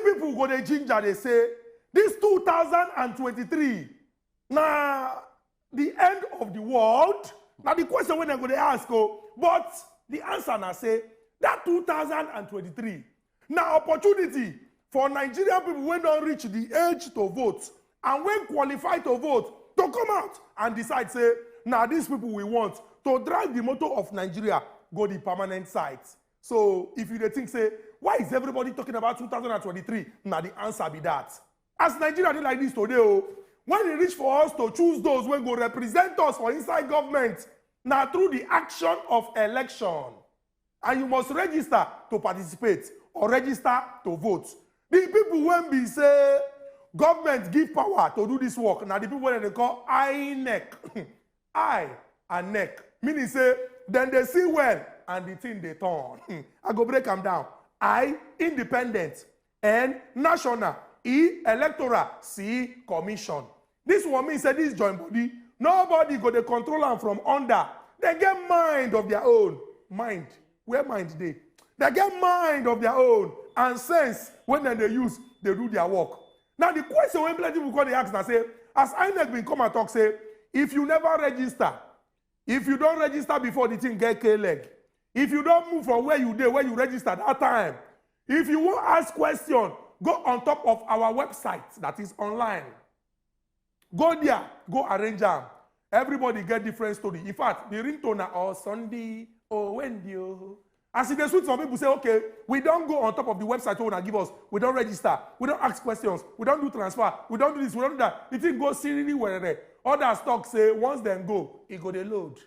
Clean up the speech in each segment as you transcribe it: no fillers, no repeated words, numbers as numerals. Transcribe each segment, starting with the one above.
people go to ginger, they say, this 2023, now the end of the world. Now the question when I go to ask, but the answer now say, that 2023, now opportunity for Nigerian people when don't reach the age to vote, and when qualified to vote, to come out and decide, say, now these people we want to drive the motto of Nigeria, go the permanent site. So if you think, say, why is everybody talking about 2023? Now the answer be that. As Nigeria did like this today, when it reach for us to choose those who go represent us for inside government, now through the action of election. And you must register to participate or register to vote. The people when be say, government give power to do this work. Now the people when they call INEC. I and neck. Meaning say, then they see well and the thing they turn. I go break them down. I, independent. N, national. E, electoral. C, commission. This one means say this joint body, nobody go to control them from under. They get mind of their own. Mind. Where mind they? They get mind of their own and sense when they use, they do their work. Now the question when plenty people call the ask and say, as INEC been come and talk, say, if you never register, if you don't register before the thing get K-leg, if you don't move from where you did, where you registered that time, if you want ask question, go on top of our website that is online. Go there, go arrange them. Everybody get different story. In fact, the ringtone or Sunday or Wendy. As if they switch, some people say, okay, we don't go on top of the website owner give us. We don't register. We don't ask questions. We don't do transfer. We don't do this. We don't do that. The thing goes seriously where other stocks say once then go, it go they load.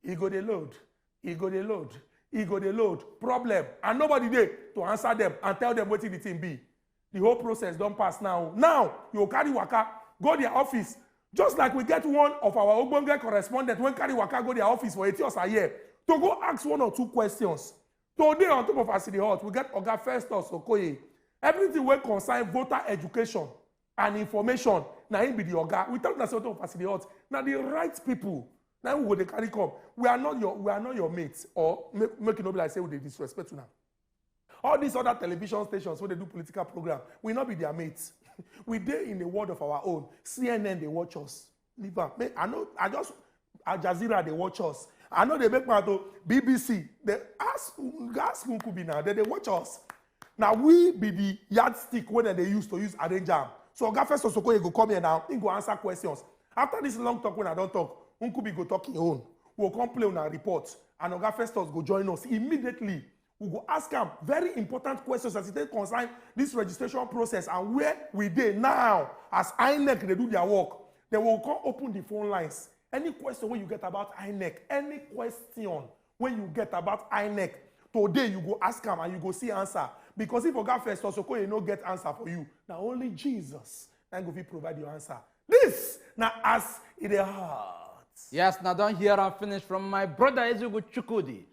It go they load. It go they load. It go they load. Problem. And nobody there to answer them and tell them what the thing be. The whole process don't pass now. Now, you carry waka, go their office. Just like we get one of our Ogbonge correspondent when carry waka go their office for 8 years a year to go ask 1 or 2 questions. Today on top of AS E DEY HOT, we get Oga Festus Okoye. Everything will concern voter education and information. Now him be the Oga. We tell you on top of AS E DEY HOT. Now the right people. Now we will carry come. We are not your mates or make it not be like say we disrespect you now. All these other television stations where they do political program, we not be their mates. We dey in the world of our own. CNN they watch us. Leave am. I just Al Jazeera they watch us. I know they make part of BBC. They ask who could be now. They watch us. Now we be the yardstick when they used to use arrange am. So Oga Festus Okoye go come here now. He go answer questions. After this long talk when I don't talk, Uncle go talk his own. We'll come play on our report. And Oga Festus go join us immediately. We go ask him very important questions as it concern this registration process and where we dey now as INEC they do their work. They will come open the phone lines. Any question when you get about INEC, any question when you get about INEC, today you go ask him and you go see answer. Because if Oga Festus Okoye no get answer for you, now only Jesus can go provide your answer. This now AS E DEY HOT. Yes, now don't hear and finish from my brother Ezugu Chukudi.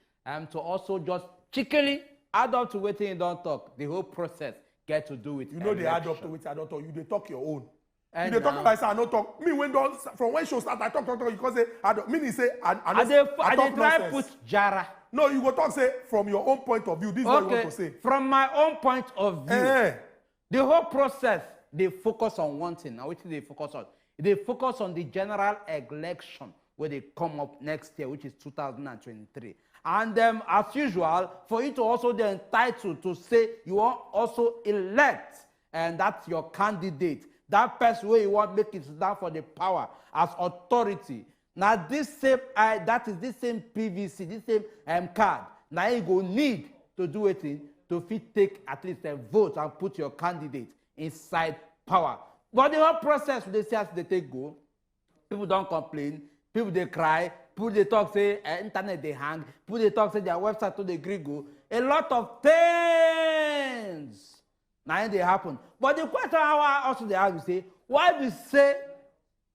To also just cheekily add up to waiting you don't talk. The whole process get to do with you know election. They add up to it, I don't talk. You they talk your own. And you they talk about say I don't talk. Me when don't from when show start I talk because say I don't mean say I talk try put jara. No, you go talk say from your own point of view. This is what you want to say. From my own point of view, the whole process they focus on one thing. Now which they focus on? They focus on the general election where they come up next year, which is 2023. And as usual, for you to also be entitled to say you are also elect, and that's your candidate. That person where you want to make it stand for the power as authority. Now this same, that is this same PVC, this same card. Now you go need to do it to fit take at least a vote and put your candidate inside power. But the whole process, they say as they take go, people don't complain, people they cry, people they talk say internet they hang, people they talk say their website to the go. A lot of things now they happen. But the question I also they ask say, why we say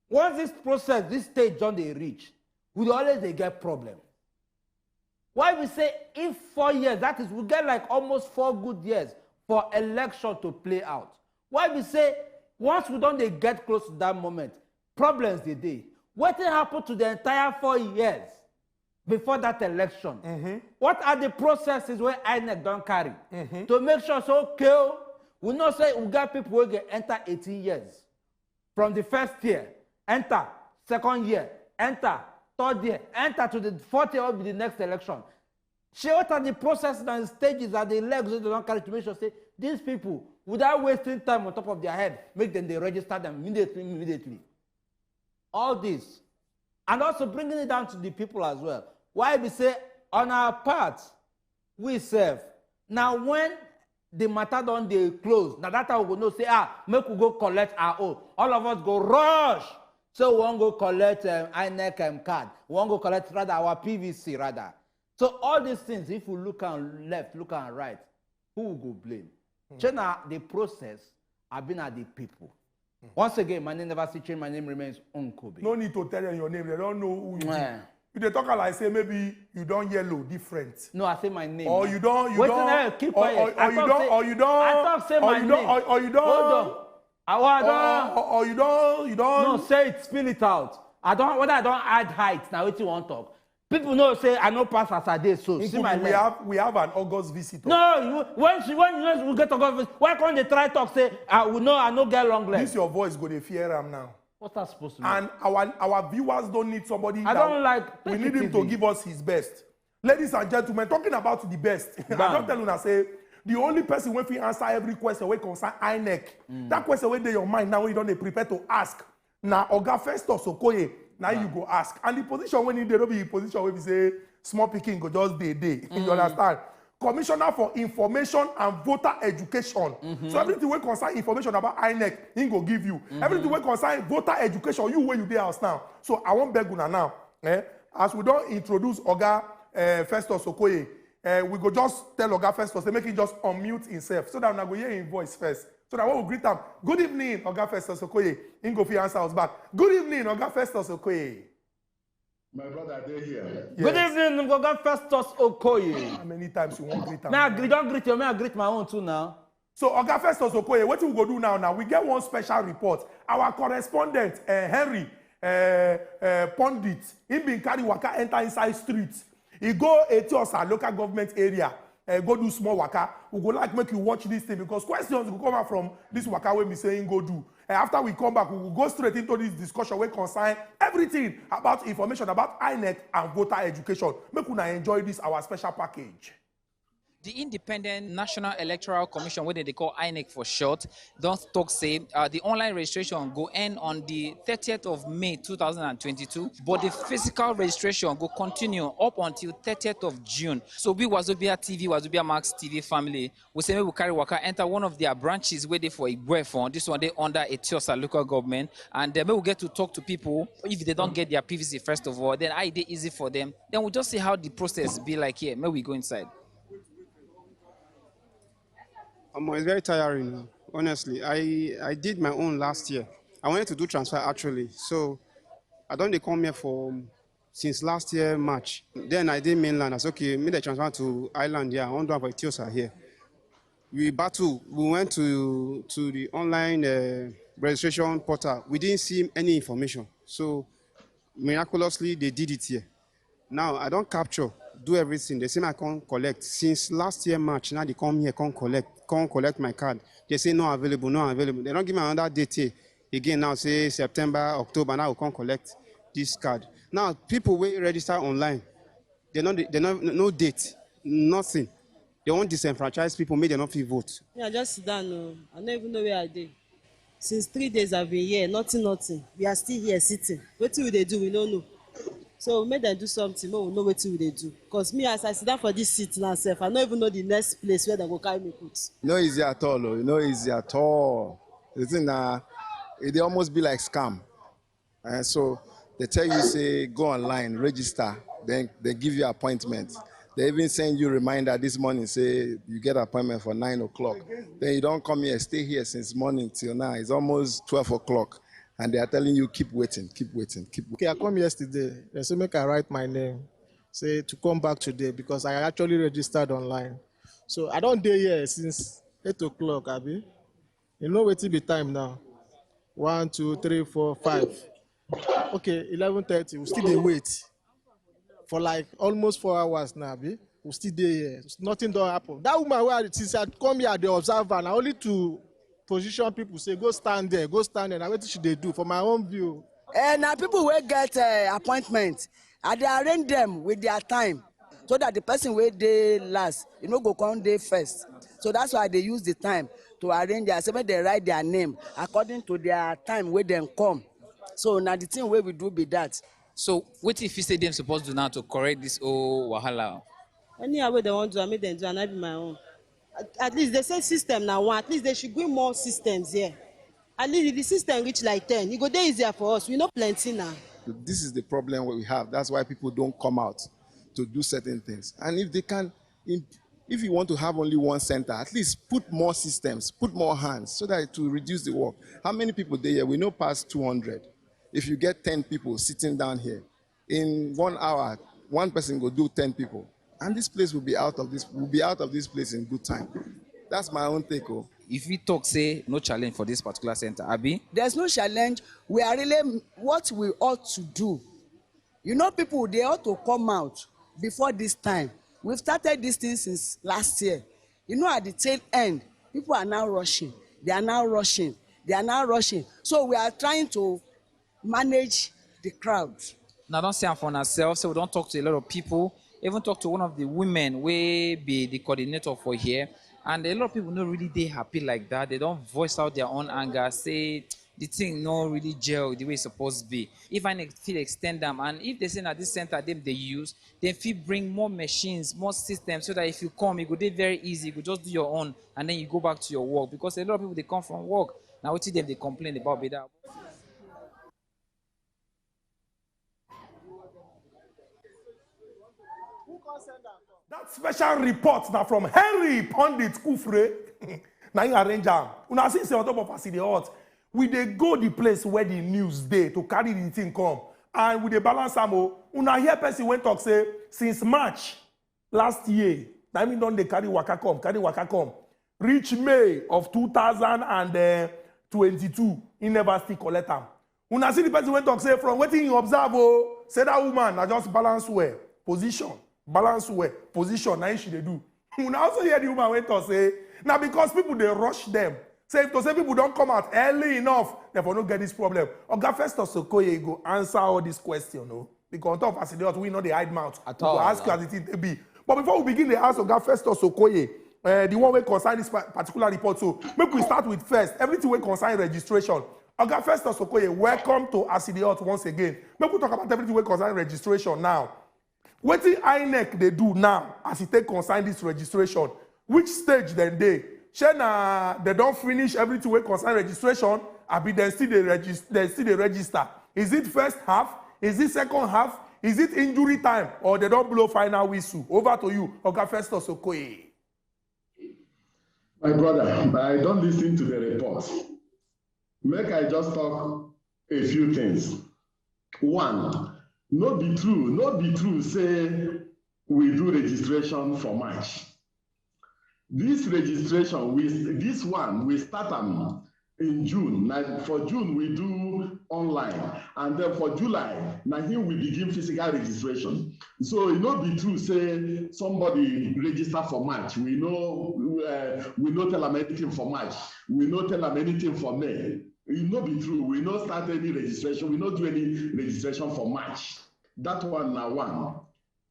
once this process, this stage don't they reach, we always they get problem. Why we say if 4 years, that is we get like almost 4 good years for election to play out. Why we say once we don't they get close to that moment, problems they day. What happened to the entire 4 years before that election? What are the processes where INEC don't carry to make sure so okay, We know say we got people who get enter 18 years. From the first year, enter, second year, enter, third year, enter to the fourth year will be the next election. Share what are the processes and stages that the legs they don't carry to make sure say these people, without wasting time on top of their head, make them they register them immediately. All this. And also bringing it down to the people as well. Why we say on our part, we serve. Now when the matter don't they close, now that we go know say, make we go collect our own. All of us go rush. So we won't go collect INEC card. We won't go collect rather our PVC rather. So all these things, if we look on left, look on right, who will go blame? China, the process have been at the people. Once again, my name never see change, my name remains Unkobe. No need to tell them your name, they don't know who you are. If they talk like say maybe you don't yellow different. No, I say my name. Or you don't, keep quiet. Or you don't, I talk say my name. Or you don't. Hold on. Or you don't. No, say it, spill it out. Whether I don't add height, now what you want to talk. People know say I know pass as I did, so see my we have an August visitor. No, when we get August visitor, why can't they try talk say we know I no get long legs? This your voice go to fear him now. What's that supposed to mean? And our viewers don't need somebody. I don't like. We need him to give us his best. Ladies and gentlemen, talking about the best. I don't tell you now say the only person when we answer every question we concern INEC. That question when they your mind now when you don't prepare to ask. Now Oga Festus Okoye. Now you go ask. And the position when you don't be position where we say small picking go just day. You understand? Commissioner for Information and Voter Education. So everything we concern information about INEC, he go give you. Everything we concern voter education, you where you there house now. So I won't beg una now. As we don't introduce Oga Festus Okoye, we go just tell Oga Festus, they make him just unmute himself. So that we go hear his voice first. So that when we greet him, good evening, Oga Festus Okoye. He go fi answer us back. Good evening, Oga Festus Okoye. My brother, they're here. Yes. Good evening, Oga Festus Okoye. How many times you won't greet him? Don't greet you, I greet my own too now. So, Oga Festus Okoye, what we go do now? We get one special report. Our correspondent, Henry Pondit, he been carry waka enter inside streets. He go Etiosa local government area. Go do small waka. We go like make you watch this thing because questions will come out from this waka when we saying go do. After we come back, we will go straight into this discussion where concern everything about information about INEC and voter education. Make una enjoy this our special package. The Independent National Electoral Commission, what they call INEC for short, don't talk say the online registration go end on the 30th of May 2022, but the physical registration go continue up until 30th of June. So we Wazobia TV, Wazobia Max TV family, we say we carry waka enter one of their branches where they for Igwe. This one they under Etiosa local government, and then we will get to talk to people if they don't get their PVC first of all. Then it easy for them. Then we'll just see how the process be like here. May we go inside. It's very tiring, honestly. I did my own last year. I wanted to do transfer actually. So I don't come here since last year March. Then I did mainland. I said, okay, made the transfer to island here. I want to have a Etiosa here. We went to the online registration portal. We didn't see any information. So miraculously they did it here. Now I don't capture, do everything. They say I can't collect. Since last year March, now they come here, can't collect my card. They say no available. They don't give me another date here. Again now say September, October, now we can't collect this card. Now people will register online. They no date, nothing. They want disenfranchise people, make them not feel vote. Yeah, just sit down. No. I don't even know where I did. Since 3 days I've been here, nothing. We are still here sitting. What will they do? We don't know. So we made them do something, but we know what will they do. Because me, as I sit down for this seat now, I don't even know the next place where they go carry me put. No easy at all, though. No easy at all. The thing it almost be like scam. So they tell you, say, go online, register, then they give you appointment. They even send you reminder this morning, say you get appointment for 9 o'clock. Then you don't come here, stay here since morning till now. It's almost 12 o'clock. And they are telling you, keep waiting. Okay, I come yesterday. They say, make I write my name. Say to come back today because I actually registered online. So I don't day here since 8 o'clock, Abi. You know what it be time now? 1, 2, 3, 4, 5. Okay, 11:30. We still dey wait for like almost 4 hours now, Abi. we still dey here. Nothing don't happen. That woman where since I come here, the observer, na only to position people say go stand there. Na wetin she dey do for my own view. Na people wey get appointment, I dey arrange them with their time so that the person wey dey last, go come dey first. So that's why they use the time to arrange their, say make they write their name according to their time wey dem come. So na the thing wey we do be that. So what if you say them supposed to do now to correct this whole wahala? Anyhow wey they want to do, I make them do, and I be my own. At least they say system now one. At least they should bring more systems here. At least if the system reach like 10, it go dey easier for us. We know plenty now. This is the problem we have. That's why people don't come out to do certain things. And if they can, if you want to have only one center, at least put more systems, put more hands so that it will reduce the work. How many people there? We know past 200. If you get 10 people sitting down here, in 1 hour, one person will do 10 people. And this place will be out of this place in good time. That's my own take. If we talk, say, no challenge for this particular center, Abi? There's no challenge. We are really what we ought to do. People, they ought to come out before this time. We've started this thing since last year. At the tail end, people are now rushing. They are now rushing. So we are trying to manage the crowd. Now, don't say I'm for ourselves, so we don't talk to a lot of people. Even talk to one of the women wey be the coordinator for here, and a lot of people not really they happy like that. They don't voice out their own anger, say the thing no really gel the way it's supposed to be. If I feel extend them, and if they say that this center them they use, then feel bring more machines, more systems, so that if you come, it go be very easy. You could just do your own, and then you go back to your work. Because a lot of people they come from work now. What them they complain about be that. That special report now from Henry Pondit Kufre. Now you arrange am. Una see say on top of AS E DEY HOT, we dey go the place where the news dey to carry the thing come, and we dey balance am o. Una hear person wey talk say since March last year, na him don dey carry waka come, reach May of 2022, he never still collect am. Una see the person wey talk say from wetin you observe o, say that woman na just balance well, position. Balance well, position, now she they do. Una also hear the woman went to say, now because people they rush them. Say if to say people don't come out early enough, therefore not get this problem. Oga Festus Okoye go answer all these questions, no? Because on top of AS E DEY HOT, we know the hide mouth. At all. Ask you as it is be. But before we begin, they ask Oga Festus Okoye, the one we concern this particular report. So maybe we start with first. Everything we concern registration. Oga Festus Okoye, welcome to AS E DEY HOT once again. Maybe we talk about everything we concern registration now. What the INEC they do now as it take concern this registration? Which stage then they? They don't finish everything we concern registration. Abi then still they register. Is it first half? Is it second half? Is it injury time or they don't blow final whistle? Over to you, Oga Festus Okoye. My brother, I don't listen to the report. Make I just talk a few things. One. No be true, say we do registration for March. This registration, we start them in June. Now for June, we do online. And then for July, now here we begin physical registration. So it not be true, say somebody register for March. We know tell them anything for March. We not tell them anything for May. It not be true. We not start any registration. We not do any registration for March. That one now one.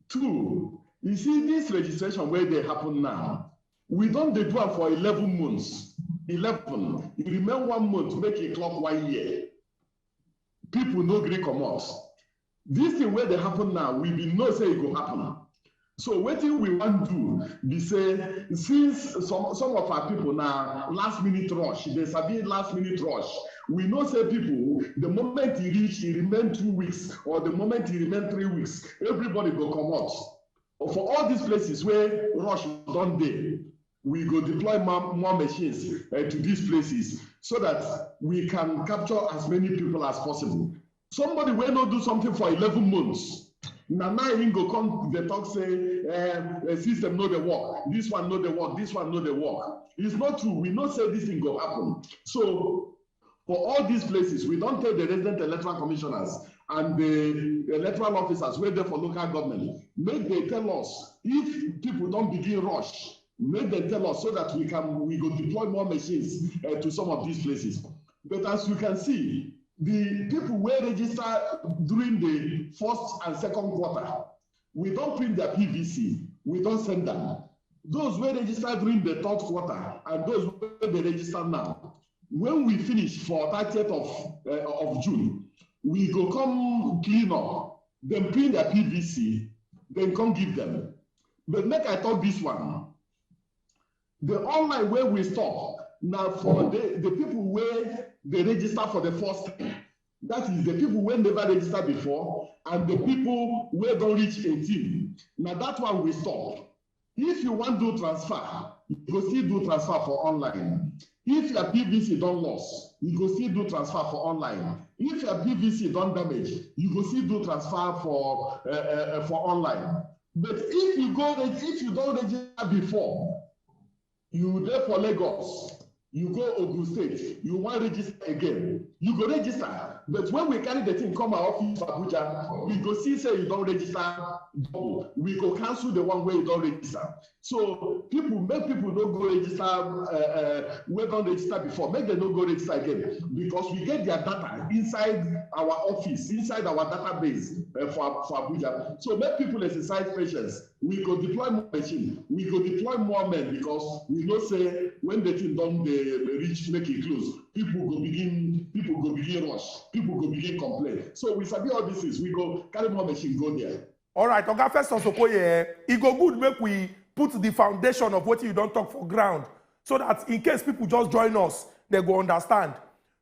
Two, you see this registration where they happen now, we don't do it for 11 months. 11. You remember 1 month to make a clock 1 year. People no agree come out. This thing where they happen now, we be no say it will happen. So what we want to do, we say, since some of our people now last minute rush, they sabi last minute rush. We know say people, the moment he reach, he remain 2 weeks, or the moment he remain 3 weeks, everybody go come out. For all these places where rush don't dey, we go deploy more machines to these places so that we can capture as many people as possible. Somebody will not do something for 11 months. Now he go come, they talk say, system know the work, this one know the work, this one know the work. It's not true. We know say this thing go happen. So for all these places, we don't tell the resident electoral commissioners and the electoral officers wey dey for local government, make they tell us if people don't begin rush, make them tell us so that we go deploy more machines to some of these places. But as you can see, the people wey register during the first and second quarter, we don't print their PVC, we don't send them. Those wey register during the third quarter and those wey dey register now, when we finish for 30th of June, we go come clean up, then print their PVC, then come give them. But make I talk this one. The online where we stop, now for the people where they register for the first time, that is the people who never registered before, and the people who don't reach 18. Now that one we stop. If you want to do transfer, you go still do transfer for online. If your PVC don't loss, you go still do transfer for online. If your PVC don't damage, you go still do transfer for online. But if you don't register before, you there for Lagos, you go Ogun State, you want to register again, you go register. But when we carry the thing come our office for Abuja, we go see say you don't register double. We go cancel the one where you don't register. So make people don't go register we don't register before. Make them not go register again, because we get their data inside our office, inside our database for Abuja. So make people exercise patience. We go deploy more machine, we go deploy more men, because we know say when the thing don't reach make it close, people go begin rush, people go begin complain. So we sabi all this is, we go carry more machine go there. All right, Oga Festus Okoye, it go good make we put the foundation of what you don't talk for ground, so that in case people just join us, they go understand.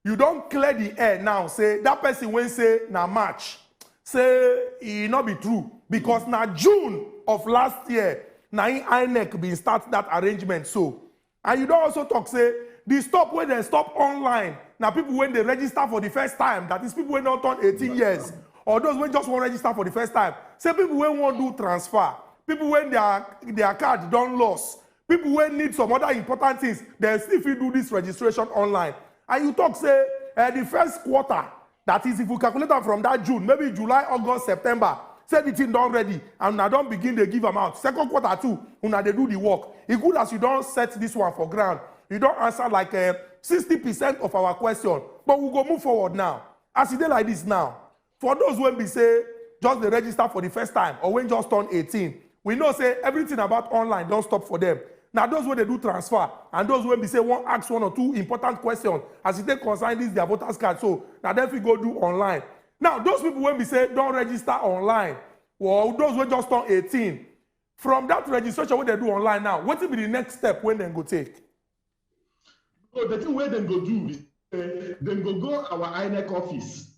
You don't clear the air now, say that person when say na March, say it not be true, because na June of last year, na INEC been start that arrangement so. And you don't also talk say the stop when they stop online. Now people when they register for the first time, that is people when not turn 18 years, or those when just want to register for the first time. Say people when want to do transfer, people when their card don't lost, people when need some other important things, they still if you do this registration online. And you talk say the first quarter, that is if you calculate them from that June, maybe July, August, September, say the thing done ready, and now don't begin to give them out. Second quarter too, now they do the work. It's good as you don't set this one for ground. You don't answer like 60% of our question, but we'll go move forward now. As you do like this now, for those when we say just they register for the first time or when just turn 18, we know say everything about online don't stop for them. Now those when they do transfer and those when we say one ask one or two important questions as you take consign this their voters card, so now then we go do online. Now those people when we say don't register online, or those when just turn 18, from that registration when they do online now, what will be the next step when they go take? So the thing where they go do is then go our INEC office,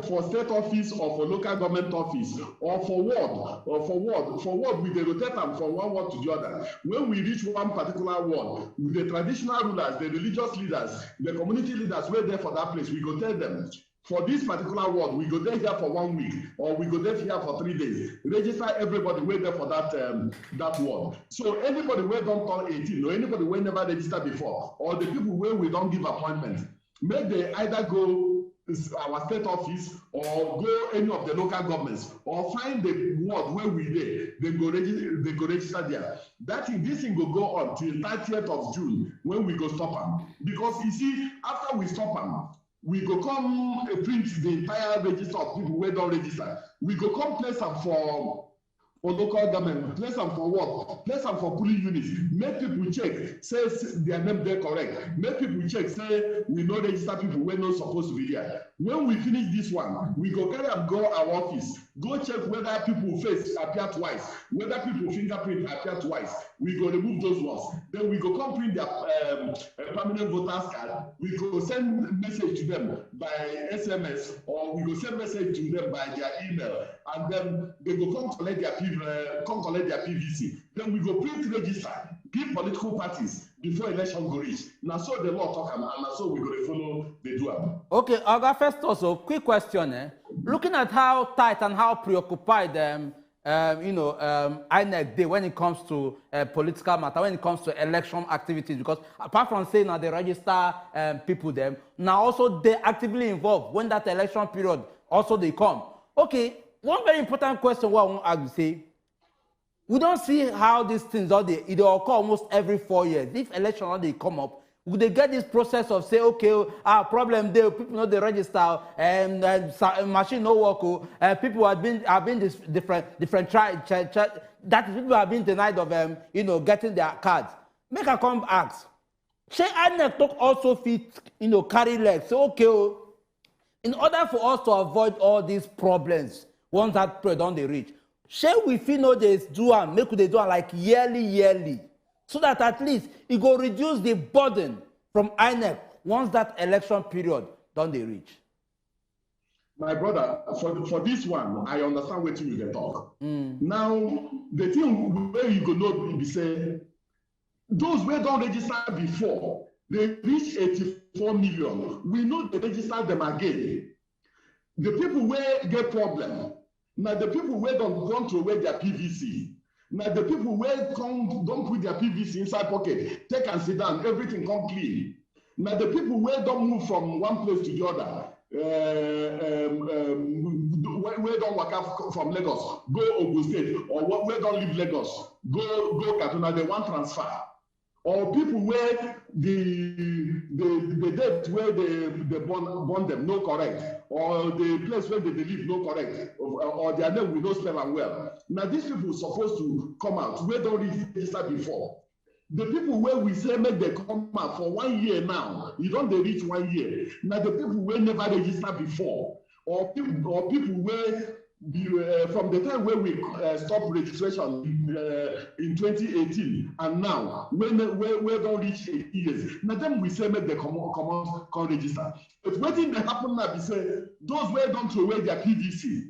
for state office or for local government office or for ward, we dey rotate them from one ward to the other. When we reach one particular ward, the traditional rulers, the religious leaders, the community leaders were there for that place, we go tell them, for this particular ward, we go there here for 1 week, or we go there here for 3 days. Register everybody wait there for that ward. So anybody where don't turn 18, or anybody where never registered before, or the people where we don't give appointment, make they either go our state office or go any of the local governments, or find the ward where we there. They go register there. This thing will go on till 30th of June when we go stop them. Because you see, after we stop them, we go come print the entire register of people who don't register. We go come place them for local government, place them for work, place them for polling units. Make people check, say their name there correct. Make people check, say we no register people who are not supposed to be there. When we finish this one, we go carry and go our office. Go check whether people face appear twice, whether people fingerprint appear twice. We go remove those ones. Then we go come print their permanent voters card. We go send message to them by SMS, or we go send message to them by their email, and then they go come collect their PVC. Then we go print register, give political parties before election go reach. Now so the law talk, and now so we go to follow the do am. Okay, Oga Festus, so quick question. Looking at how tight and how preoccupied INEC dey when it comes to political matter, when it comes to election activities, because apart from saying now they register people them, now also they actively involved when that election period also they come. Okay, one very important question what I want to ask you, say, we don't see how these things it occur almost every 4 years. If election they come up, would they get this process of say, okay, problem there, people know they register, and machine no work, people have been this different try that people have been denied of getting their cards. Make a come ask. Say INEC talk also fit, carry legs. So okay, in order for us to avoid all these problems, once that period on the reach, shall we feel no they do and make they do like yearly, so that at least it go reduce the burden from INEC once that election period done they reach. My brother, for this one, I understand what you talk. Now, the thing where you go know be say, those who don't register before, they reach 84 million. We know they register them again. The people where get problem, now the people where don't throw away their PVC. Now the people where don't put their PVC inside pocket, take and sit down, everything come clean. Now the people where don't move from one place to the other, where don't work out from Lagos, go Ogun State, or where don't leave Lagos, go Kaduna, they want transfer. Or people where the date where they born them no correct, or the place where they live no correct, or their name we no spell and well. Now these people supposed to come out where don't register before. The people where we say make they come out for 1 year now, you don't they reach 1 year. Now the people where never register before, or people where from the time when we stopped registration in 2018 and now when we don't reach 8 years, now then we say make they come register. But what thing that happen now be say those where don't throw away their PVC,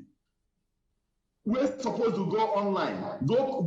we're supposed to go online, go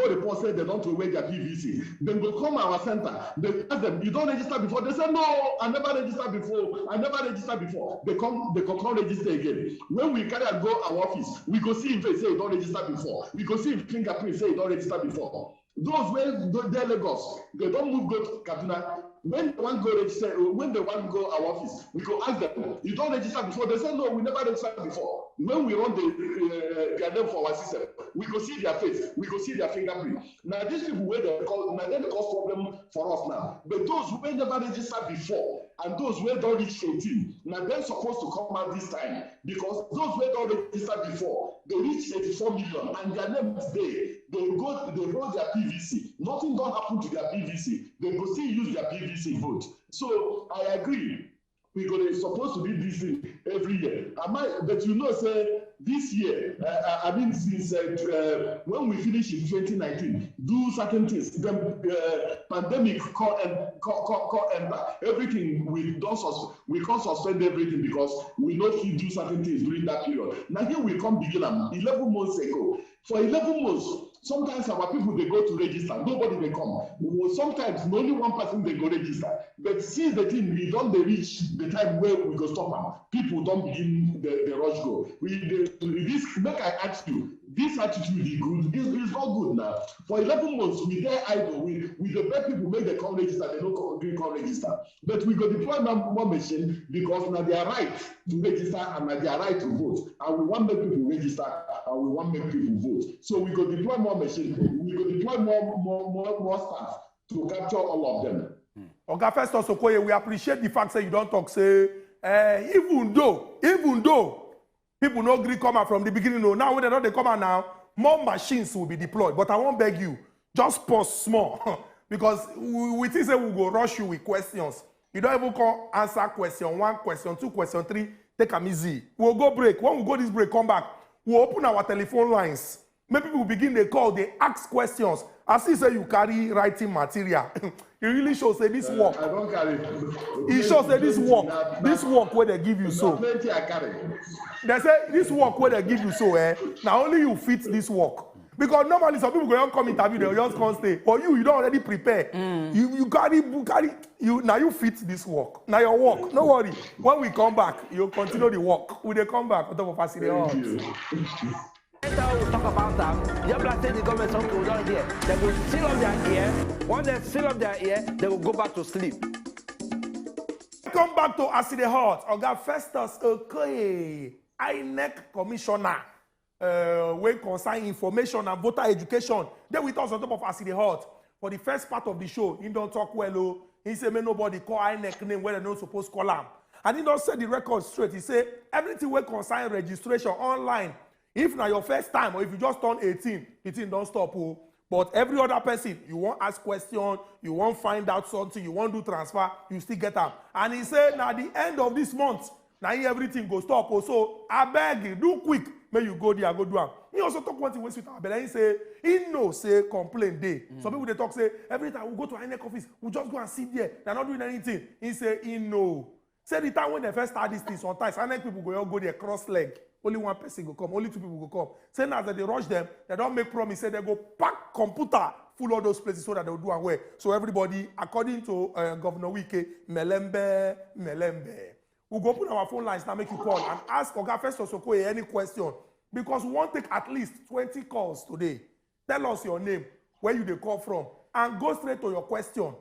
report say they don't throw away their PVC. Then go come our center. They ask them, you don't register before. They say, no, I never registered before. They come register again. When we carry and go our office, we go see if they say you don't register before. We go see if fingerprint say you don't register before. Those where they're Lagos, they don't move go to Kaduna. When they want to go register, when they want to go our office, we go ask them, you don't register before? They say, no, we never registered before. When we run their name for our system, we go see their face, we go see their fingerprint. Now these people where they cause problem for us now. But those who never registered before and those who don't reach 18, now they're supposed to come out this time because those who don't register before, they reach 84 million and their name is there. They hold their PVC. Nothing don't happen to their PVC. They go still use their PVC vote. So I agree. We're supposed to be this thing every year. But you know, say this year, I mean, since when we finish in 2019, do certain things. The pandemic enter. Everything we can't suspend everything because we know we do certain things during that period. Now here we come begin 11 months ago. For 11 months, sometimes our people they go to register, nobody they come. Sometimes only one person they go register. But since the thing we don't reach the time where we go stop them, people don't begin the rush go. Make I ask you, this attitude is good. It's not good now. For 11 months, we there idle. We the best people make the come register, they don't come register. But we go deploy more machine because now they are right to register and now they are right to vote. And we want make people register and we want make people vote. So we go deploy more machine. We go deploy more staff to capture all of them. Oga Festus Okoye, we appreciate the fact that you don't talk. Say even though people no agree come out from the beginning. No, now when they know they come out now, more machines will be deployed. But I won't beg you, just pause small because we think say we go rush you with questions. You don't even come answer question 1, question 2, question 3. Take them easy. We'll go break. When we go this break, come back. We'll open our telephone lines. Maybe people begin they call, they ask questions. As you say you carry writing material. It really shows say this work. I don't carry. It shows say this work where they give you so. Plenty I carry. They say this work where they give you so, now only you fit this work. Because normally some people go come interview, they just can't stay. For you don't already prepare. You carry now you fit this work. Now your work. No worry. When we come back, you'll continue the work. When they come back, on top of us, Later we'll talk about that. The other say the government some people don't hear. They will seal up their ear. Once they seal up their ear, they will go back to sleep. Come back to AS E DEY HOT. Oga Festus Okoye. INEC commissioner when concern information and voter education. Then with us on top of AS E DEY HOT. For the first part of the show, he don't talk well. He say, may nobody call INEC name where they don't supposed to call him. And he don't set the record straight. He say, everything will concern registration online. If now your first time or if you just turn 18, the thing don't stop. But every other person, you want ask question, you want find out something, you want do transfer, you still get them. And he said, now the end of this month, now everything go stop. So I beg you, do quick. May you go there, go do it. He also talk one thing with Abel. He say, he know, say, complain day. Some people they talk, say, every time we go to INEC office, we just go and sit there. They're not doing anything. He say, he know. Say the time when they first start this thing, sometimes INEC people go there cross leg. Only one person go come, only two people go come. Say now that they rush them, they don't make promise, say they go pack computer full of those places so that they'll do away. So everybody, according to Governor Wike, melembe. We'll go put our phone lines now, make you call and ask Oga Festus Okoye any question. Because we want to take at least 20 calls today. Tell us your name, where you they call from, and go straight to your question.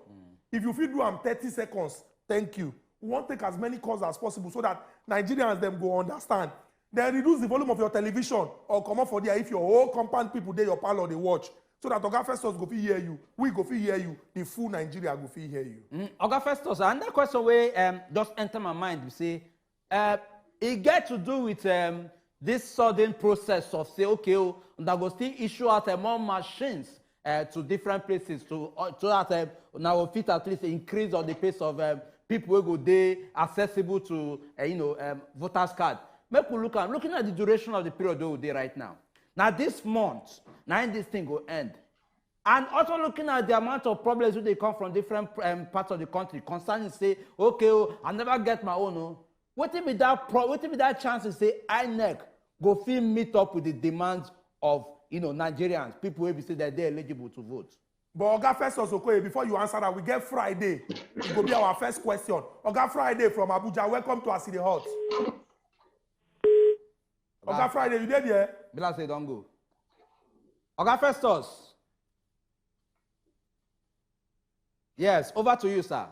If you feel do 30 seconds, thank you. We want to take as many calls as possible so that Nigerians them go understand. Then reduce the volume of your television or come up for there if your whole compound people there, your parlor they watch. So that Oga Festus go fit hear you, we go fit hear you, the full Nigeria go fit hear you. Oga Festus, and that question where just enter my mind, you say, it get to do with this sudden process of say, okay, that go still issue out more machines to different places to so that now fit at least increase on the pace of people who go there accessible to voters card. Make we looking at the duration of the period we're there right now. Now this month, now this thing will end. And also looking at the amount of problems that they come from different parts of the country, concerning say, okay, I never get my own. What if that chance to say INEC go feel meet up with the demands of Nigerians, people who say that they're eligible to vote? But Oga Festus Okoye, before you answer that, we get Friday. It will be our first question. Oga Friday from Abuja, welcome to AS E DEY HOT. Oga Friday, you did here? Bila say don't go. Oga Festus. Yes, over to you, sir.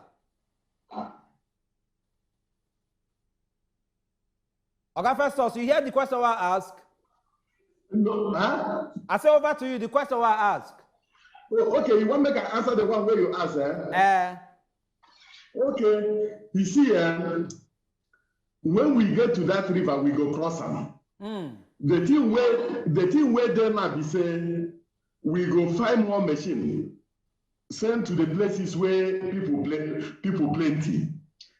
Oga Festus, you hear the question I ask? No, huh? I say over to you, the question I ask. Oh, okay, you want me to answer the one where you ask, Okay, you see, when we get to that river, we go cross them. The thing where they might be saying, we go find more machine, send to the places where people plenty.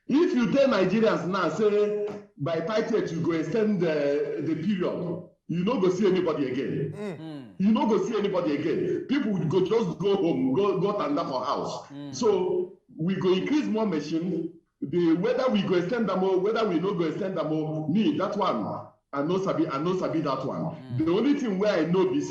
If you tell Nigerians now, say by 30th you go extend the period, you not go see anybody again. You not go see anybody again. People would go just go home, go stand up for house. So we go increase more machine. Whether we go extend them more, whether we not go extend them more, me that one. I know sabi that one. The only thing where I know is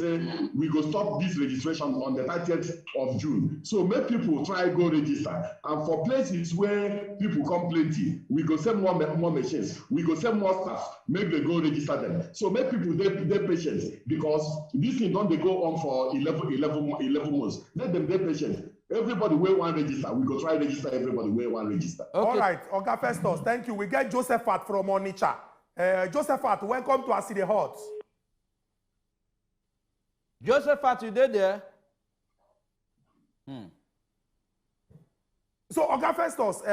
we go stop this registration on the 30th of June. So make people try go register. And for places where people come plenty, we go send more machines. We go send more staff. Make them go register them. So make people they patient because this thing don't they go on for 11 months. Let them be patient. Everybody where one register. We go try register everybody where one register. Okay. All right, Oga Festus, thank you. We get Josephat from Onitsha. Josephat, welcome to AS E DEY HOT. Josephat, you there? So, Oga Festus,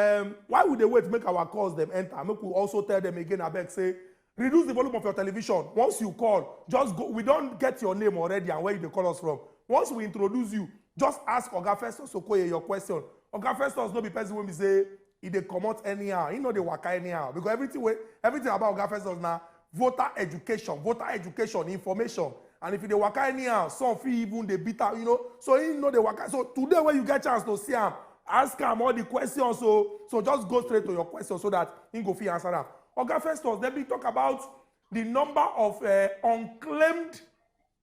why would they wait to make our calls them enter? Make we also tell them again, Abeg, say, reduce the volume of your television. Once you call, just go. We don't get your name already and where you call us from. Once we introduce you, just ask Oga Festus Okoye your question. Oga Festus no be person when we say, if they come out anyhow, you know they work anyhow. Because everything about Oga Festus now, voter education, information. And if they work anyhow, some feel even they beat out, So you know they work. So today when you get chance to see him, ask him all the questions. So just go straight to your question so that he go fit answer them. Oga Festus, let me talk about the number of unclaimed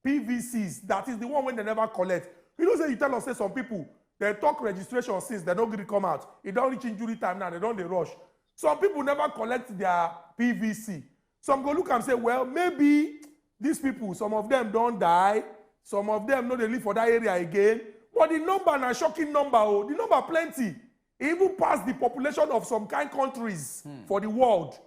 PVCs. That is the one when they never collect. Say you tell us say some people. They talk registration since they don't really come out. It don't reach injury time now. They don't rush. Some people never collect their PVC. Some go look and say, well, maybe these people, some of them don't die. Some of them know they live for that area again. But the number is a shocking number. The number plenty. It even past the population of some kind countries for the world.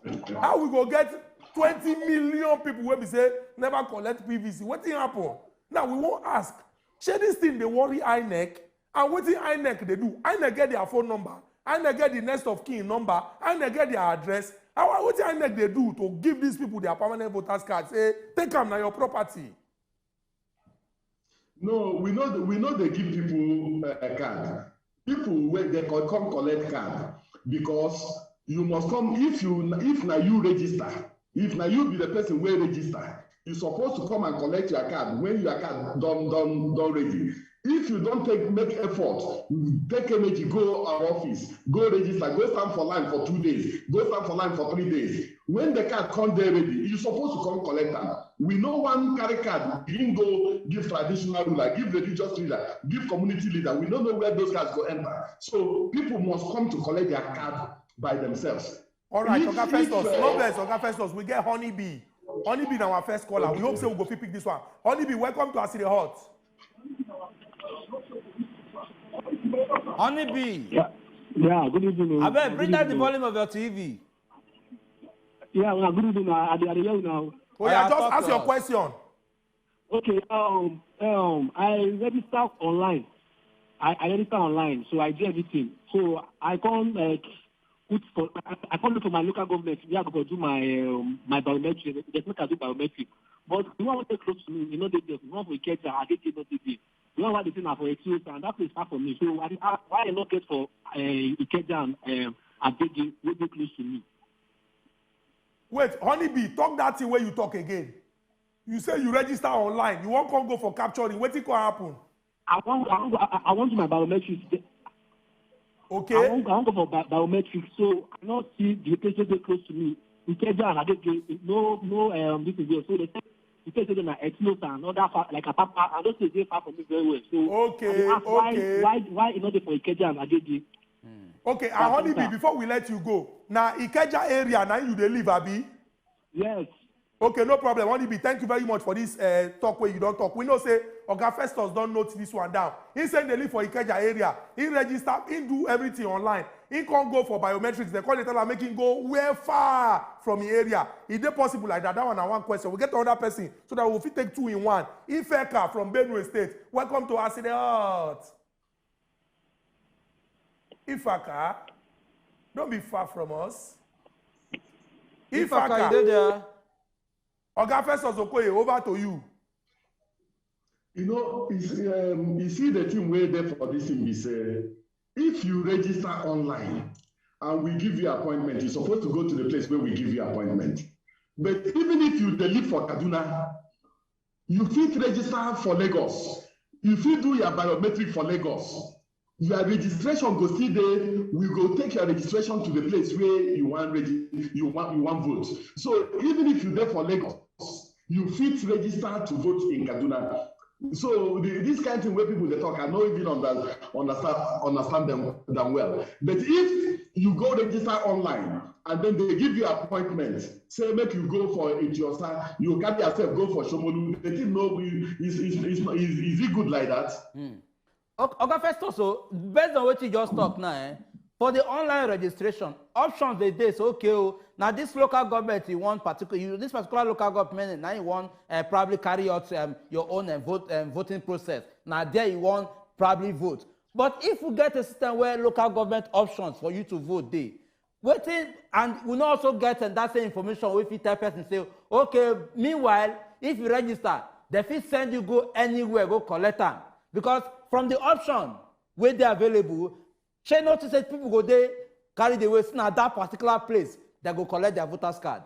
How we go get 20 million people wey be say never collect PVC. Wetin happen? Now we won't ask. Shey this thing dey worry INEC, and wetin INEC dey do? INEC get their phone number, INEC get the next of kin number, INEC get their address. And wetin INEC dey do to give these people their permanent voters card? Say take am na your property. No, we know they give people a card. People when they come collect card because you must come if now you register. If now you be the person where register, you're supposed to come and collect your card when your card done ready. If you don't make effort, take energy, go our office, go register, go stand for line for 2 days, go stand for line for 3 days. When the card come there ready, you're supposed to come collect them. We know one carry card, you can go give traditional ruler, give religious leader, give community leader. We don't know where those cards go enter. So people must come to collect their card by themselves. All right, Oga Festus, no vex, Oga Festus, we get Honeybee. Honeybee na our first caller. We hope so we go pick this one. Honeybee, welcome to AS E DEY HOT. Honeybee. Yeah, good evening. I bet bring down the volume of your TV. Yeah, good evening. I hear now. Oh yeah, just ask your question. Okay, I register online. I register online, so I do everything. So I can't I can't look for my local government. Yeah, I go do my biometric. Just make I do biometric. But the one who close to me, you know, they want to get I get it, not the one what they say now for a two, and that is far from me. So why I not get for Ikeja and Adege will be close to me? Wait, Honeybee, talk that thing where you talk again. You say you register online. You won't come go for capturing. What can happen? I want my biometrics. Okay. I want go for biometrics, so I not see the places they close to me. Ikeja and Adege, no this is there. So they say the places in Exlos and other far, like a papa. I don't say they far from me very well. So okay, why you know they for Ikeja and Adege? Okay, and Honeybee, before we let you go, now Ikeja area, now you dey live, Abi? Yes. Okay, no problem. Honeybee, thank you very much for this talk where you don't talk. We know say Oga Festus don't note this one down. He said they live for Ikeja area. He register, he do everything online. He can't go for biometrics. They call it and make him go where far from the area. Is it possible like that? That one and one question. We get another person so that we'll fit take two in one. Ifeka from Benue State. Welcome to AS E DEY HOT. Ifaka, don't be far from us. Ifaka, you there? Oga Festus Okoye, over to you. You know, you see the thing where there for this thing is, if you register online and we give you appointment, you're supposed to go to the place where we give you appointment. But even if you live for Kaduna, you fit register for Lagos. You fit do your biometric for Lagos. Your registration go still there. We go take your registration to the place where you want vote. So even if you're there for Lagos, you fit register to vote in Kaduna. So this kind of thing where people they talk, I don't even understand them well. But if you go register online and then they give you appointment, say make you go for Etiosa, you carry yourself go for Shomolu. They didn't know is it good like that? Okay, first also, based on what you just talked now, for the online registration, options they say, okay, now this local government, you want this particular local government, now you want probably carry out your own voting process. Now there you want probably vote. But if you get a system where local government options for you to vote there, waiting, and we not also get that same information if you tell person say, okay, meanwhile, if you register, they will send you go anywhere, go collect them. Because from the option where they're available, she notice that people go there, carry the waste at that particular place, they go collect their voter's card.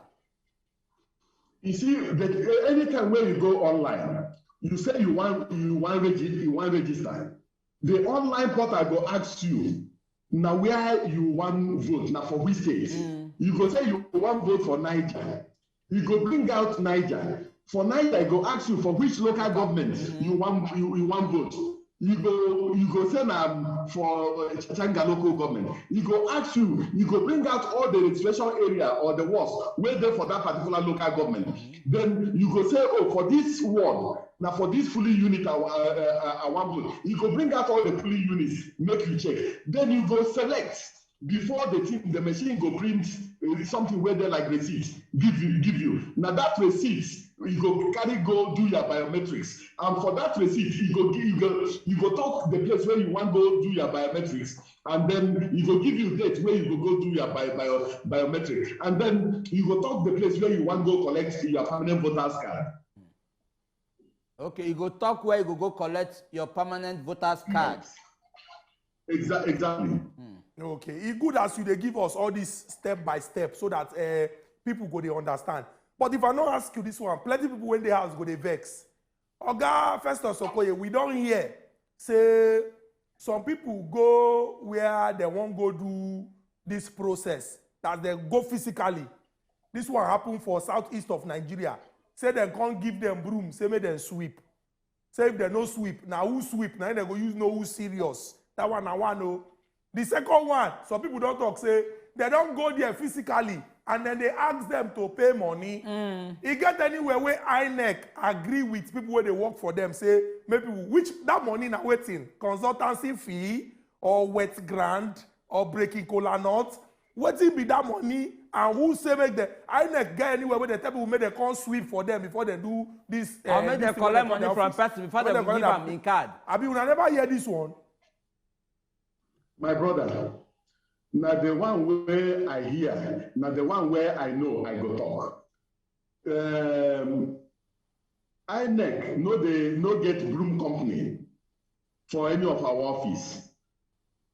You see, that anytime when you go online, you say you want register. The online portal go ask you now where you want vote, now for which state. You go say you want vote for Niger. You go bring out Niger. For Niger, go ask you for which local government you want vote. You go send for Changa local government. You go ask you go bring out all the registration area or the wards where they for that particular local government. Then you go say, oh, for this ward, now for this fully unit I want vote. You go bring out all the fully units, make you check. Then you go select before the machine go print something where they like receipt, give you. Now that receipt, you go carry go do your biometrics. And for that receipt, you go talk the place where you want go do your biometrics. And then you go give you date where you go do your biometric. And then you go talk the place where you want go collect your permanent voter's card. Okay, you go talk where you go collect your permanent voter's card. Exactly. Okay, it's good as you they give us all this step by step so that people go they understand. But if I don't ask you this one, plenty people when they house go they vex. Oga Festus Okoye, we don't hear say some people go where they won't go do this process, that they go physically. This one happened for southeast of Nigeria. Say they can't give them broom, say make them sweep. Say if they no sweep, now who sweep? Now they go use no who serious. That one I want no. The second one, some people don't talk, say they don't go there physically and then they ask them to pay money. It get anywhere where INEC agree with people where they work for them, say maybe which that money now waiting, consultancy fee or wet grant or breaking cola nut, waiting be that money and who say make the INEC get anywhere where the people make they come sweep for them before they do this. Or make they collect money from person before they give them in card. Abi, una never hear this one. My brother, now the one where I hear, now the one where I know I go talk. INEC no get broom company for any of our office.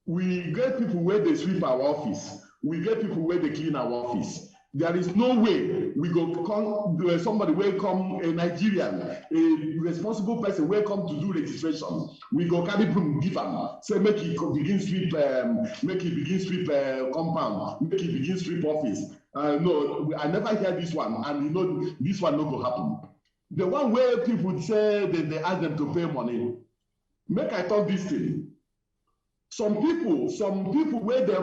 We get people where they sweep our office. We get people where they clean our office. There is no way we go come somebody will come a Nigerian, a responsible person will come to do registration. We go carry broom give him, say make he begin sweep, compound, make he begin sweep office. No, I never hear this one, and you know this one no go happen. The one where people say that they ask them to pay money, make I talk this thing. Some people where they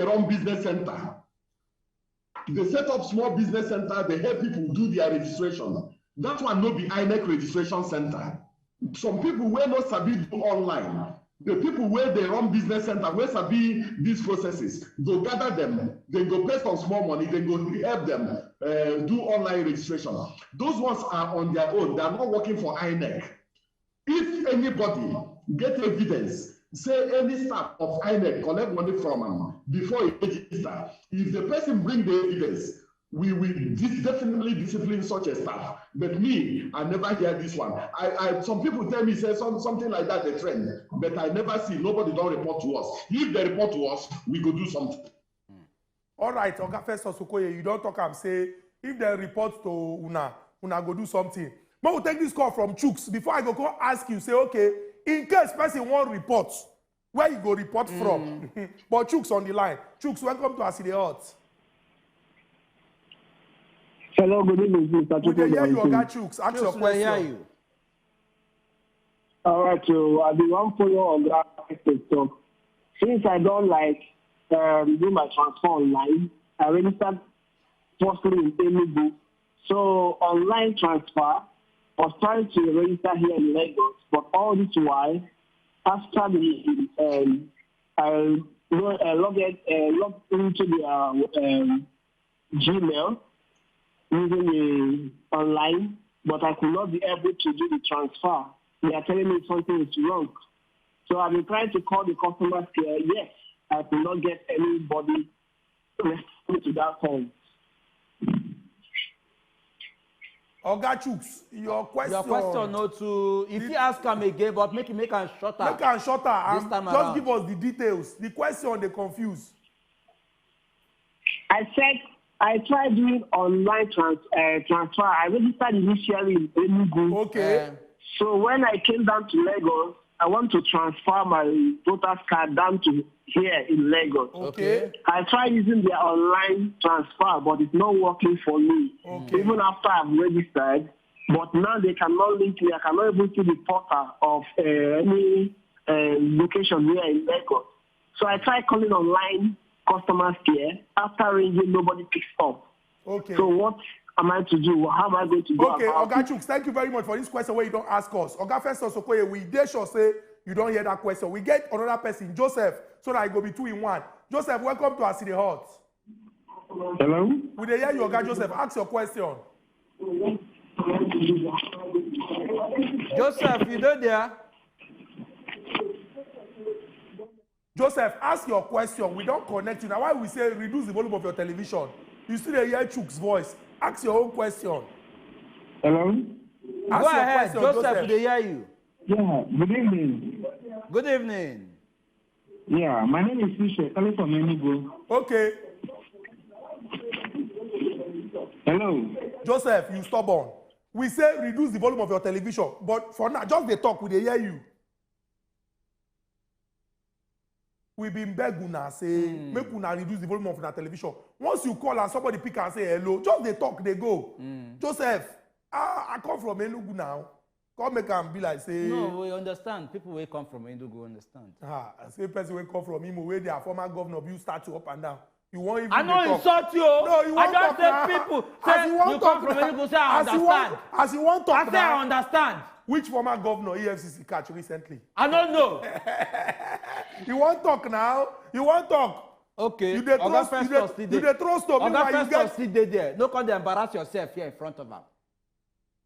run business center. They set up small business center, they help people do their registration. That one no be INEC registration center. Some people where not sabi do online. The people where they run business center, where sabi these processes, go gather them, they go pay some small money, they go help them do online registration. Those ones are on their own, they are not working for INEC. If anybody get evidence, say any staff of INEC collect money from him before he register, if the person bring the evidence, we will definitely discipline such a staff. But me, I never hear this one. Some people tell me say something like that, they trend, but I never see, nobody don't report to us. If they report to us, we go do something. All right, Oga Festus Okoye, you don't talk and say, if they report to una go do something. But we'll take this call from Chooks. Before I go ask you, say, okay, in case person won't report, where you go report from? But Chooks on the line. Chooks, welcome to AS E DEY HOT. Hello, good evening, Mr. We can hear you, Oga Chooks. Ask your question. Hear you. All right, so I do want to follow on that. So, since I don't do my transfer online, I registered firstly in Enugu. So online transfer, I was trying to register here in Lagos, but all this while, after I logged into the Gmail using the online, but I could not be able to do the transfer. They are telling me something is wrong. So I've been trying to call the customer care. Yes, I could not get anybody to respond to that call. Oga Chooks, your question. Your question no to if you ask him again, but make him shorter. Make him shorter. This time just around. give us the details. The question they confuse. I said I tried doing online transfer. I registered initially in Enugu. Okay. So when I came down to Lagos, I want to transfer my voter's card down to here in Lagos. Okay. I tried using their online transfer, but it's not working for me. Okay. Even after I've registered, but now they cannot link me. I cannot even see the portal of any location here in Lagos. So I tried calling online customer care. After ringing, nobody picks up. Okay. So what am I to do? How am I going to go Okay, about Oga it? Chooks, thank you very much for this question where you don't ask us. Oga Festus Okoye, we dare sure say you don't hear that question. We get another person, Joseph, so that it go be 2 in 1. Joseph, welcome to AS E DEY HOT. Hello? We dey hear you, Oga Joseph. Ask your question. Joseph, you know there? Joseph, ask your question. We don't connect you. Now, why we say reduce the volume of your television? You still hear Chuk's voice. Ask your own question. Hello? Ask Go your ahead, question, Joseph, they hear you. Yeah, good evening. Good evening. Yeah, my name is Fisher, calling from Enugu. Okay. Hello? Joseph, you stubborn. We say reduce the volume of your television, but for now, just the talk, we dey hear you. We been beg una say, make una reduce the volume of your television. Once you call and somebody pick and say hello, just the talk, they go. Joseph, I come from Enugu now. Come make am be like say. No, we understand. People will come from Enugu understand. Say person will come from Imo, where their former governor build statue up and down. You won't even I know insult you. No, you I won't just talk say now. people say you come from Enugu, say I understand. As you want talk I say I understand. Which former governor EFCC catch recently? I don't know. You want talk now? You want talk? Okay. You dey trust to me while you get. Still there. No come dey embarrass yourself here in front of am.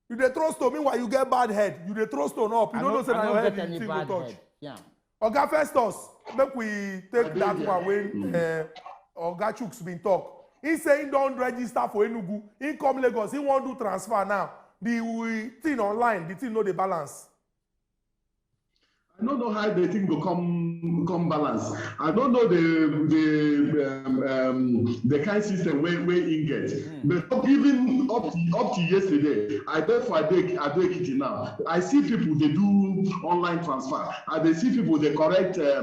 You dey trust to me while you get bad head. You dey trust on up. You don't know say na your head you think go touch. Yeah. Oga Festus, make we take that one when Oga Chuk's been talk. He say he don't register for Enugu. He come Lagos. He won't do transfer now. The thing online, the thing no dey balance. I don't know how the thing go come balance. I don't know the kind system where in get. But even up to yesterday, I therefore I do it now. I see people they do online transfer. And they see people they correct their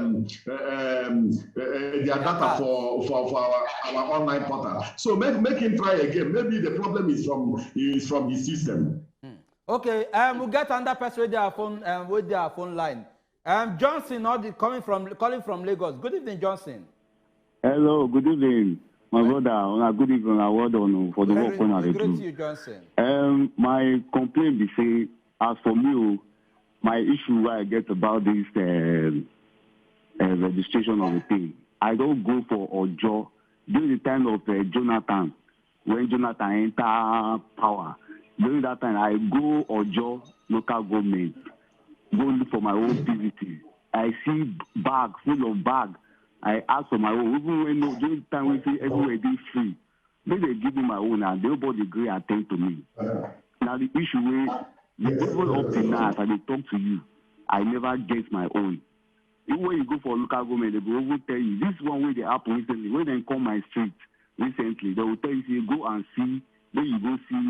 data for our online portal. So make him try again. Maybe the problem is from the system. Okay, we'll get another person with their phone line. Johnson, calling from Lagos. Good evening, Johnson. Hello, good evening, my brother. Good evening, well done for the work on Great to you, Johnson. My complaint be say, as for me, my issue I get about this registration of the thing, I don't go for Ojo during the time of Jonathan, when Jonathan enter power. During that time, I go Ojo local government. Go look for my own PVT. I see bag full of bag. I ask for my own. Even when during the time we say everywhere they free, then they give me my own and nobody agree attend to me. Now the issue is, even up to now, as I talk to you, I never get my own. Even when you go for local government, they will even tell you this one way they happen recently. When they come my street recently, they will tell you, say, go and see. Then you go see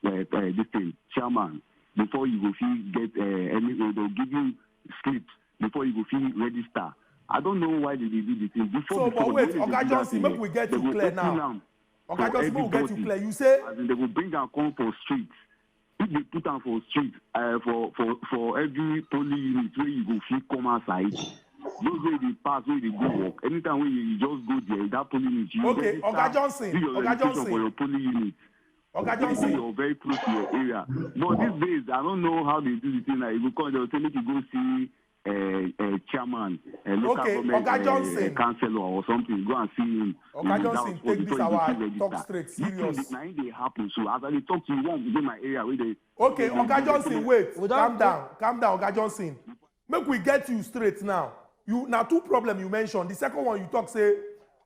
this thing, chairman. Before you go get anything, they'll give you slips before you go register. I don't know why they do this thing. But wait, Oga Johnson, make we get you clear now. Oga Johnson, make we get you clear. You say they will bring and come for streets. If they put them for streets, for every polling unit where you go come outside. Those way they pass, where they go work. Anytime when you just go there, that polling unit. Okay, Oga Johnson. Oga Johnson. For your polling unit. Oga Johnson. You're very close to your area. But these days, I don't know how they do the thing. Like, because they'll tell me to go see a chairman, a local government councillor or something. Go and see him. Oga Johnson, take this our talk straight, serious. This they happen. So as I talk to you, one within my area where they. Okay, Oga Johnson, wait. Calm down, Oga Johnson. Make we get you straight now. You now two problems you mentioned. The second one you talk say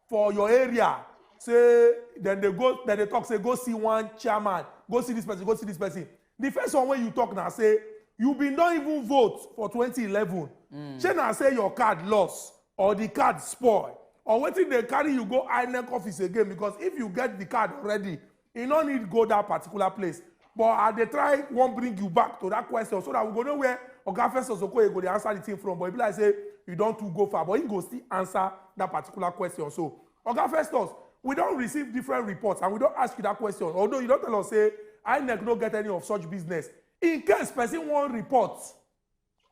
for your area. Say then they talk say go see one chairman, go see this person, go see this person. The first one when you talk now say you been don't even vote for 2011. Say now say your card lost or the card spoil or waiting they carry you go INEC office again because if you get the card already, you don't need to go that particular place. But they try won't bring you back to that question so that we go know where Oga Festus Okoye go they answer the thing from. But if like say you don't too go far, but he go still answer that particular question. So Oga Festus, we don't receive different reports and we don't ask you that question. Although you don't tell us, say, INEC don't get any of such business. In case person won't report,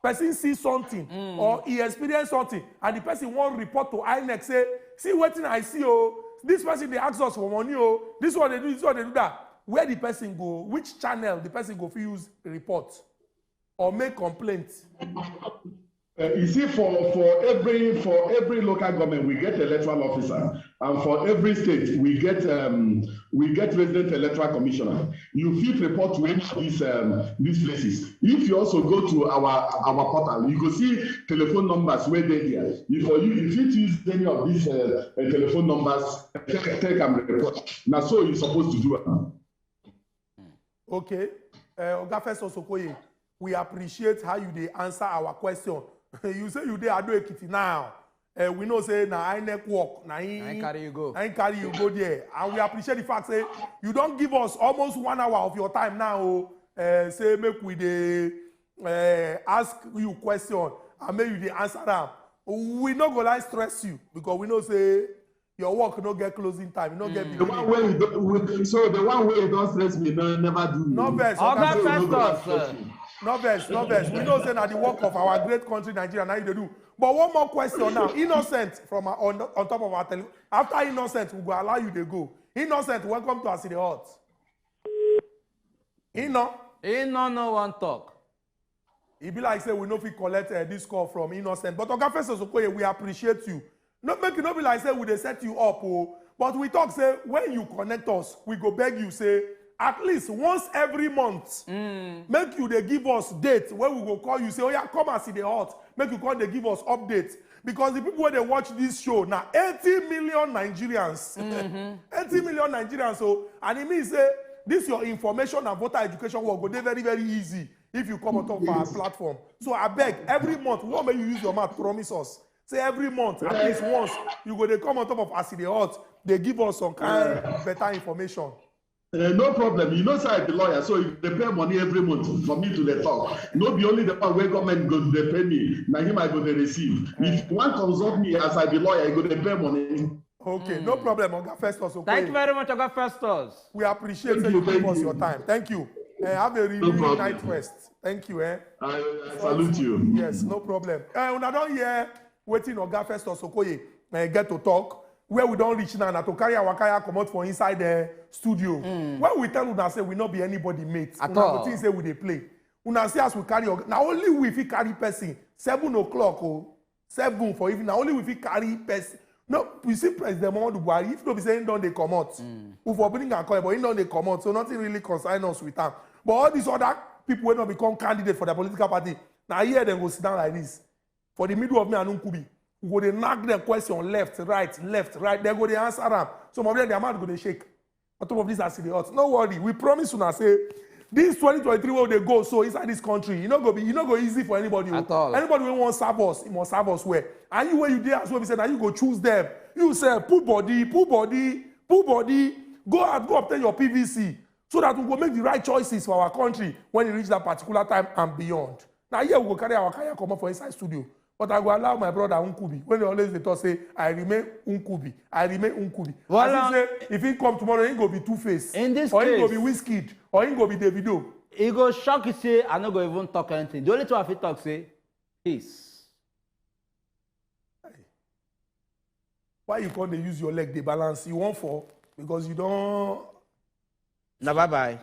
person see something or he experience something and the person won't report to INEC, say, see what I see, oh, this person they ask us for money, oh, this one they do, this one they do that. Where the person go, which channel the person go for use report? or make complaints? You see, for every local government, we get electoral officer, and for every state, we get resident electoral commissioner. You fit report to any of these places. If you also go to our portal, you go see telephone numbers where they here. If you use any of these telephone numbers, take and report. Now, so you're supposed to do it. Okay, Oga Festus Okoye, we appreciate how you dey answer our question. You say you dey Ado Ekiti now. We know say na INEC work, na carry you go. Na carry you go there. And we appreciate the fact say you don't give us almost 1 hour of your time now. Say make we dey ask you question and make you dey answer them. We no go like stress you because we know say your work no get closing time. You no get the one way the one way you don't stress me, never do. No vex. No vex. We know say na the work of our great country Nigeria now you dey do. But one more question now. Innocent from on top of our television. After Innocent, we will allow you to go. Innocent, welcome to AS E DEY HOT. No one talk. E be like say we no fit collect this call from Innocent. But Oga Festus Okoye, we appreciate you. No make it no be like say we dey set you up, oh. But we talk say when you connect us, we go beg you say at least once every month. Make you dey give us date when we go call you say, oh yeah, come AS E DEY HOT. Make you call they give us updates. Because the people when they watch this show now 80 million Nigerians. 80 million Nigerians. So and it means say this your information and voter education work go dey very, very easy if you come on top of our platform. So I beg every month, what may you use your mouth, promise us. Say every month, at least once, you go they come on top of AS E DEY HOT, they give us some kind of better information. No problem. You know, sir, I'm the lawyer, so they pay money every month for me to the talk. No be only the one where government go they pay me. Now him I go they receive. If one consult me as I be lawyer, I go they pay money. Okay, no problem, Oga Festus. Okay. Thank you very much, Oga Festus. We appreciate you giving us your time. Thank you. Have a really nice rest. Thank you. I salute you. Yes, no problem. Una don hear waiting Oga Festus Okoye get to talk. Where we don't reach now, to carry our kaya come out for inside the studio. When we tell una say we not be anybody mate, at una all. Think say we dey play. Una say as we carry now only we fit carry person 7 o'clock or 7 for evening. Now only we fit carry person. No, we see President Muhammadu Buhari. If no be saying don't they come out, we for bring and call, but he don't they come out. So nothing really concern us with them. But all these other people will not become candidate for their political party. Now here they go sit down like this. For the middle of me and Nkubi. We go they knock them question left, right. They go they answer them. Some of them their mouth go they shake. On top of this AS E DEY HOT. No worry, we promise you now say this 2023 where they go so inside this country, you know go easy for anybody. At all. Anybody who wants serve us, he must serve us where. And you where you there as well, we say now you go choose them. You say put body, go out, go obtain your PVC so that we go make the right choices for our country when it reach that particular time and beyond. Now here we go carry our kaya come up for inside studio. But I will allow my brother Nkubi. When they always they talk say, I remain Nkubi. Well, as he say, if he come tomorrow, he go be Two-Face. In this or case, he go be Wizkid. Or he go be Davido. He go shock you say, I no go even talk anything. The only thing I fit talk say, peace. Why you can't use your leg, they balance? You want for? Because you don't... Now, bye-bye.